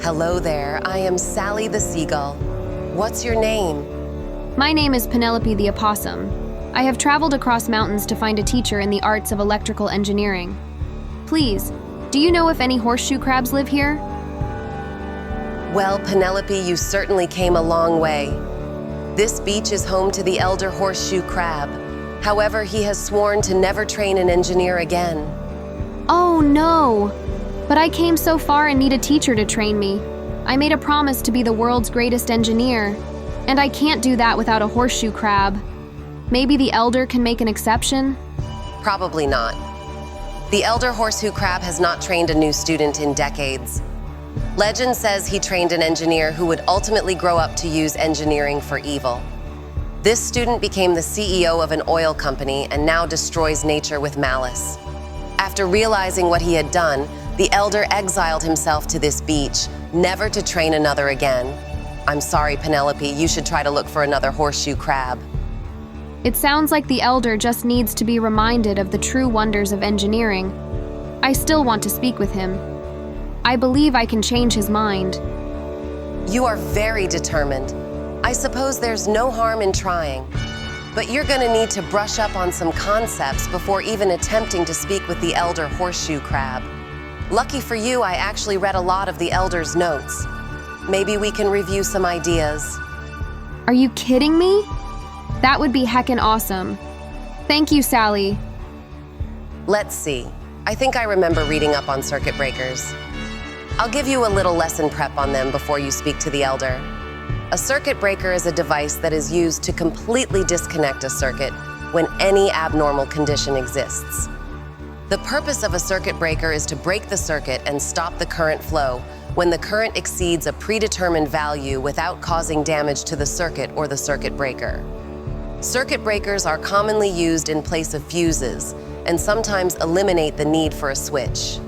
Hello there, I am Sally the Seagull. What's your name? My name is Penelope the Oppossum. I have traveled across mountains to find a teacher in the arts of electrical engineering. Please, do you know if any horseshoe crabs live here? Well, Penelope, you certainly came a long way. This beach is home to the elder horseshoe crab. However, he has sworn to never train an engineer again. Oh no! But I came so far and need a teacher to train me. I made a promise to be the world's greatest engineer, and I can't do that without a horseshoe crab. Maybe the elder can make an exception? Probably not. The elder horseshoe crab has not trained a new student in decades. Legend says he trained an engineer who would ultimately grow up to use engineering for evil. This student became the CEO of an oil company and now destroys nature with malice. After realizing what he had done, the elder exiled himself to this beach, never to train another again. I'm sorry, Penelope, you should try to look for another horseshoe crab. It sounds like the elder just needs to be reminded of the true wonders of engineering. I still want to speak with him. I believe I can change his mind. You are very determined. I suppose there's no harm in trying. But you're going to need to brush up on some concepts before even attempting to speak with the elder horseshoe crab. Lucky for you, I actually read a lot of the elder's notes. Maybe we can review some ideas. Are you kidding me? That would be heckin' awesome. Thank you, Sally. Let's see. I think I remember reading up on circuit breakers. I'll give you a little lesson prep on them before you speak to the elder. A circuit breaker is a device that is used to completely disconnect a circuit when any abnormal condition exists. The purpose of a circuit breaker is to break the circuit and stop the current flow when the current exceeds a predetermined value without causing damage to the circuit or the circuit breaker. Circuit breakers are commonly used in place of fuses and sometimes eliminate the need for a switch.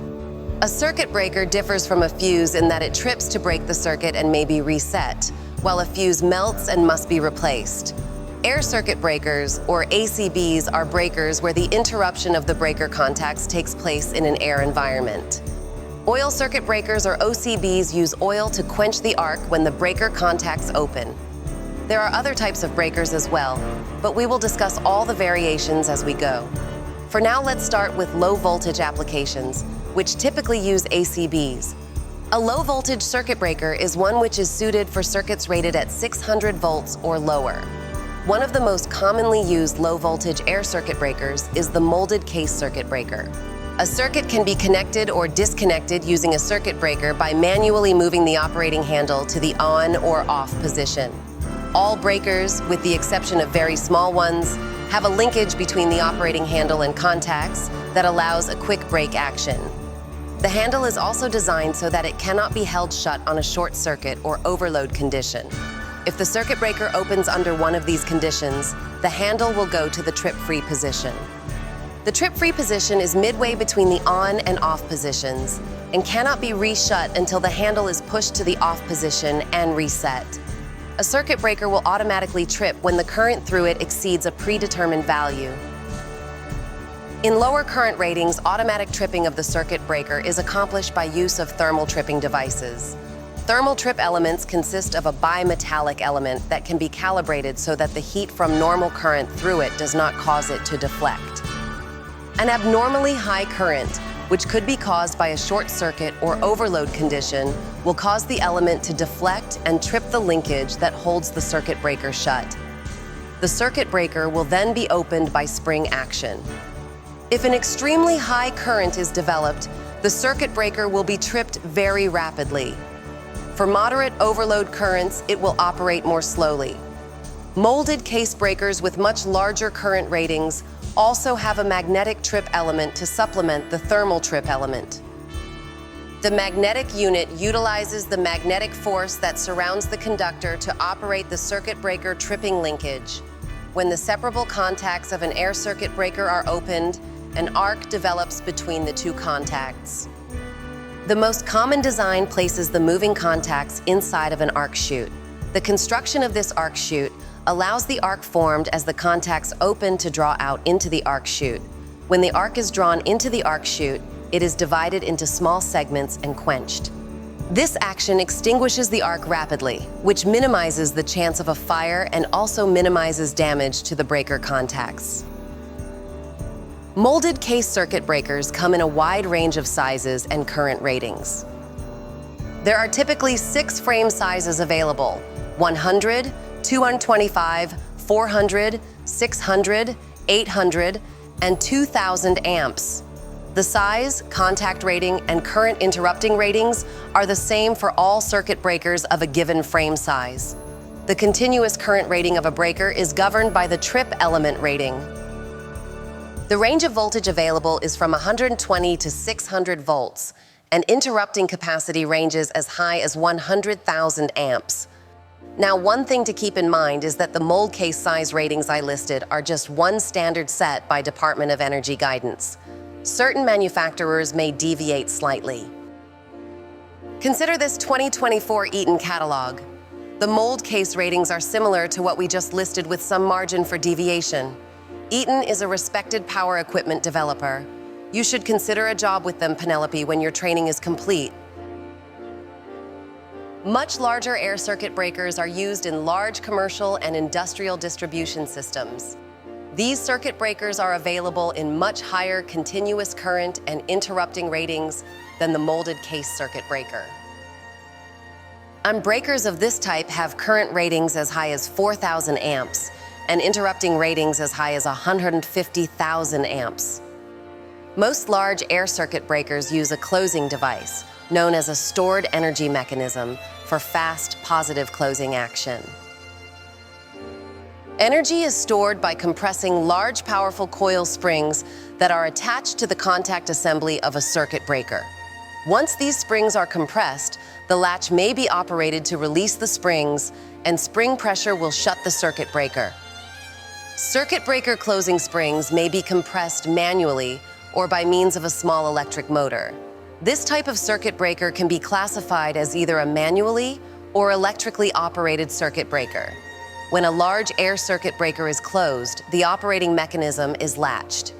A circuit breaker differs from a fuse in that it trips to break the circuit and may be reset, while a fuse melts and must be replaced. Air circuit breakers, or ACBs, are breakers where the interruption of the breaker contacts takes place in an air environment. Oil circuit breakers, or OCBs, use oil to quench the arc when the breaker contacts open. There are other types of breakers as well, but we will discuss all the variations as we go. For now, let's start with low voltage applications, which typically use ACBs. A low voltage circuit breaker is one which is suited for circuits rated at 600 volts or lower. One of the most commonly used low-voltage air circuit breakers is the molded case circuit breaker. A circuit can be connected or disconnected using a circuit breaker by manually moving the operating handle to the on or off position. All breakers, with the exception of very small ones, have a linkage between the operating handle and contacts that allows a quick break action. The handle is also designed so that it cannot be held shut on a short circuit or overload condition. If the circuit breaker opens under one of these conditions, the handle will go to the trip-free position. The trip-free position is midway between the on and off positions and cannot be reshut until the handle is pushed to the off position and reset. A circuit breaker will automatically trip when the current through it exceeds a predetermined value. In lower current ratings, automatic tripping of the circuit breaker is accomplished by use of thermal tripping devices. Thermal trip elements consist of a bimetallic element that can be calibrated so that the heat from normal current through it does not cause it to deflect. An abnormally high current, which could be caused by a short circuit or overload condition, will cause the element to deflect and trip the linkage that holds the circuit breaker shut. The circuit breaker will then be opened by spring action. If an extremely high current is developed, the circuit breaker will be tripped very rapidly. For moderate overload currents, it will operate more slowly. Molded case breakers with much larger current ratings also have a magnetic trip element to supplement the thermal trip element. The magnetic unit utilizes the magnetic force that surrounds the conductor to operate the circuit breaker tripping linkage. When the separable contacts of an air circuit breaker are opened, an arc develops between the two contacts. The most common design places the moving contacts inside of an arc chute. The construction of this arc chute allows the arc formed as the contacts open to draw out into the arc chute. When the arc is drawn into the arc chute, it is divided into small segments and quenched. This action extinguishes the arc rapidly, which minimizes the chance of a fire and also minimizes damage to the breaker contacts. Molded case circuit breakers come in a wide range of sizes and current ratings. There are typically 6 frame sizes available: 100, 225, 400, 600, 800, and 2000 amps. The size, contact rating, and current interrupting ratings are the same for all circuit breakers of a given frame size. The continuous current rating of a breaker is governed by the trip element rating. The range of voltage available is from 120 to 600 volts, and interrupting capacity ranges as high as 100,000 amps. Now, one thing to keep in mind is that the mold case size ratings I listed are just one standard set by Department of Energy guidance. Certain manufacturers may deviate slightly. Consider this 2024 Eaton catalog. The mold case ratings are similar to what we just listed with some margin for deviation. Eaton is a respected power equipment developer. You should consider a job with them, Penelope, when your training is complete. Much larger air circuit breakers are used in large commercial and industrial distribution systems. These circuit breakers are available in much higher continuous current and interrupting ratings than the molded case circuit breaker. Breakers of this type have current ratings as high as 4,000 amps and interrupting ratings as high as 150,000 amps. Most large air circuit breakers use a closing device, known as a stored energy mechanism, for fast, positive closing action. Energy is stored by compressing large, powerful coil springs that are attached to the contact assembly of a circuit breaker. Once these springs are compressed, the latch may be operated to release the springs, and spring pressure will shut the circuit breaker. Circuit breaker closing springs may be compressed manually or by means of a small electric motor. This type of circuit breaker can be classified as either a manually or electrically operated circuit breaker. When a large air circuit breaker is closed, the operating mechanism is latched.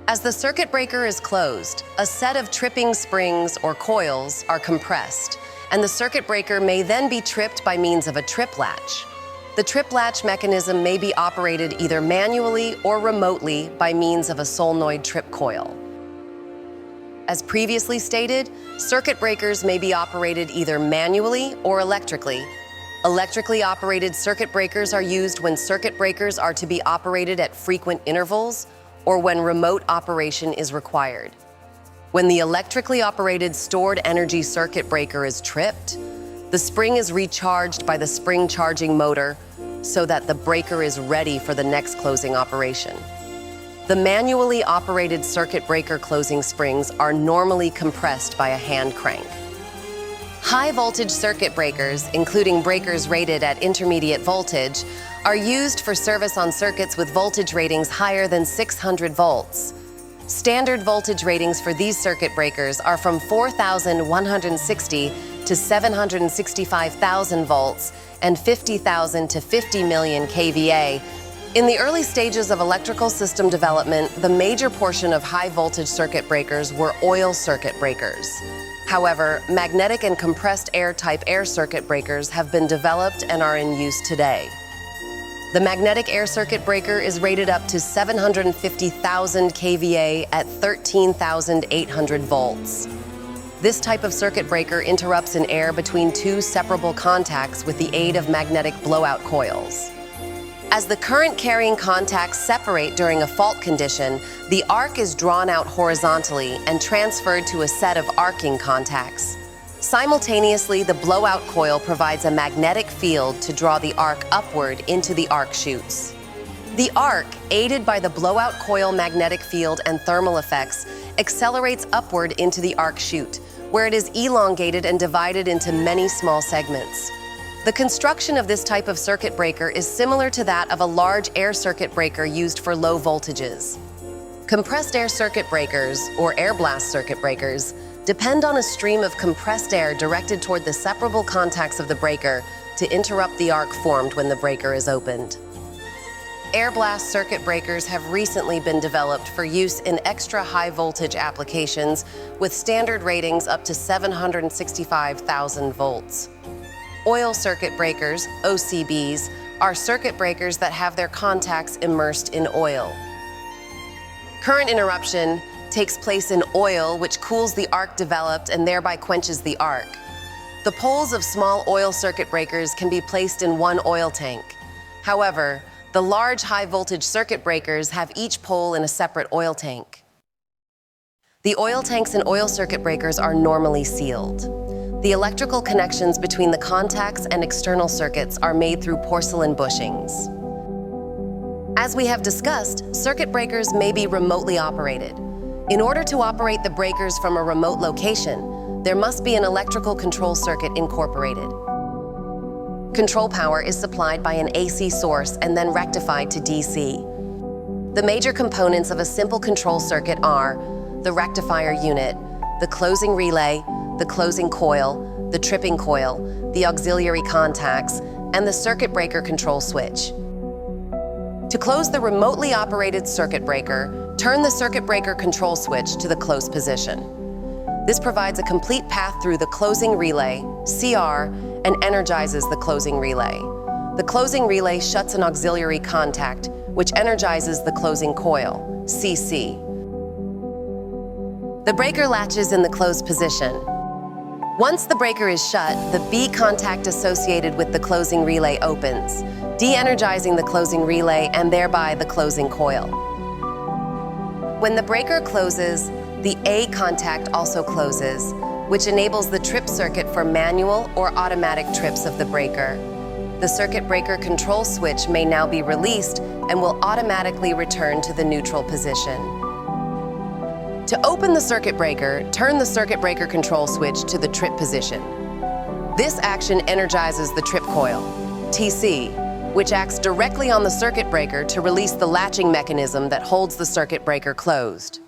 As the circuit breaker is closed, a set of tripping springs or coils are compressed, and the circuit breaker may then be tripped by means of a trip latch. The trip latch mechanism may be operated either manually or remotely by means of a solenoid trip coil. As previously stated, circuit breakers may be operated either manually or electrically. Electrically operated circuit breakers are used when circuit breakers are to be operated at frequent intervals or when remote operation is required. When the electrically operated stored energy circuit breaker is tripped, the spring is recharged by the spring charging motor so that the breaker is ready for the next closing operation. The manually operated circuit breaker closing springs are normally compressed by a hand crank. High-voltage circuit breakers, including breakers rated at intermediate voltage, are used for service on circuits with voltage ratings higher than 600 volts. Standard voltage ratings for these circuit breakers are from 4,160 to 765,000 volts and 50,000 to 50 million kVA. In the early stages of electrical system development, the major portion of high-voltage circuit breakers were oil circuit breakers. However, magnetic and compressed air type air circuit breakers have been developed and are in use today. The magnetic air circuit breaker is rated up to 750,000 kVA at 13,800 volts. This type of circuit breaker interrupts an air between two separable contacts with the aid of magnetic blowout coils. As the current carrying contacts separate during a fault condition, the arc is drawn out horizontally and transferred to a set of arcing contacts. Simultaneously, the blowout coil provides a magnetic field to draw the arc upward into the arc chutes. The arc, aided by the blowout coil magnetic field and thermal effects, accelerates upward into the arc chute, where it is elongated and divided into many small segments. The construction of this type of circuit breaker is similar to that of a large air circuit breaker used for low voltages. Compressed air circuit breakers, or air blast circuit breakers, depend on a stream of compressed air directed toward the separable contacts of the breaker to interrupt the arc formed when the breaker is opened. Air blast circuit breakers have recently been developed for use in extra high voltage applications with standard ratings up to 765,000 volts. Oil circuit breakers, OCBs, are circuit breakers that have their contacts immersed in oil. Current interruption takes place in oil, which cools the arc developed and thereby quenches the arc. The poles of small oil circuit breakers can be placed in one oil tank. However, the large high-voltage circuit breakers have each pole in a separate oil tank. The oil tanks in oil circuit breakers are normally sealed. The electrical connections between the contacts and external circuits are made through porcelain bushings. As we have discussed, circuit breakers may be remotely operated. In order to operate the breakers from a remote location, there must be an electrical control circuit incorporated. Control power is supplied by an AC source and then rectified to DC. The major components of a simple control circuit are the rectifier unit, the closing relay, the closing coil, the tripping coil, the auxiliary contacts, and the circuit breaker control switch. To close the remotely operated circuit breaker, turn the circuit breaker control switch to the close position. This provides a complete path through the closing relay, CR, and energizes the closing relay. The closing relay shuts an auxiliary contact, which energizes the closing coil, CC. The breaker latches in the closed position. Once the breaker is shut, the B contact associated with the closing relay opens, de-energizing the closing relay and thereby the closing coil. When the breaker closes, the A contact also closes, which enables the trip circuit for manual or automatic trips of the breaker. The circuit breaker control switch may now be released and will automatically return to the neutral position. To open the circuit breaker, turn the circuit breaker control switch to the trip position. This action energizes the trip coil, TC, which acts directly on the circuit breaker to release the latching mechanism that holds the circuit breaker closed.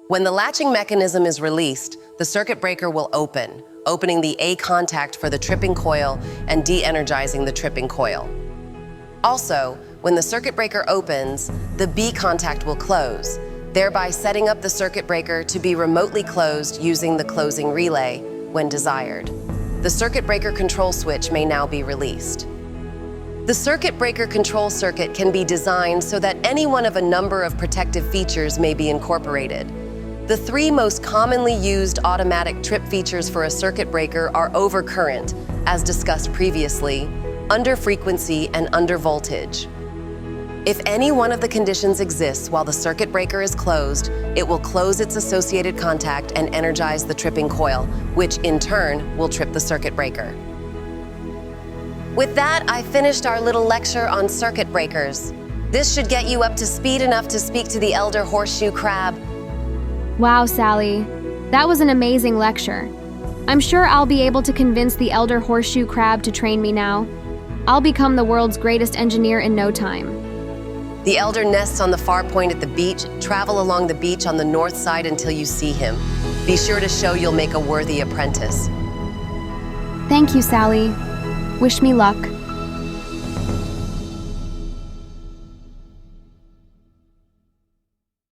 When the latching mechanism is released, the circuit breaker will open, opening the A contact for the tripping coil and de-energizing the tripping coil. Also, when the circuit breaker opens, the B contact will close, thereby setting up the circuit breaker to be remotely closed using the closing relay when desired. The circuit breaker control switch may now be released. The circuit breaker control circuit can be designed so that any one of a number of protective features may be incorporated. The three most commonly used automatic trip features for a circuit breaker are overcurrent, as discussed previously, under frequency, and under voltage. If any one of the conditions exists while the circuit breaker is closed, it will close its associated contact and energize the tripping coil, which in turn will trip the circuit breaker. With that, I finished our little lecture on circuit breakers. This should get you up to speed enough to speak to the elder horseshoe crab. Wow, Sally. That was an amazing lecture. I'm sure I'll be able to convince the elder horseshoe crab to train me now. I'll become the world's greatest engineer in no time. The elder nests on the far point at the beach. Travel along the beach on the north side until you see him. Be sure to show you'll make a worthy apprentice. Thank you, Sally. Wish me luck.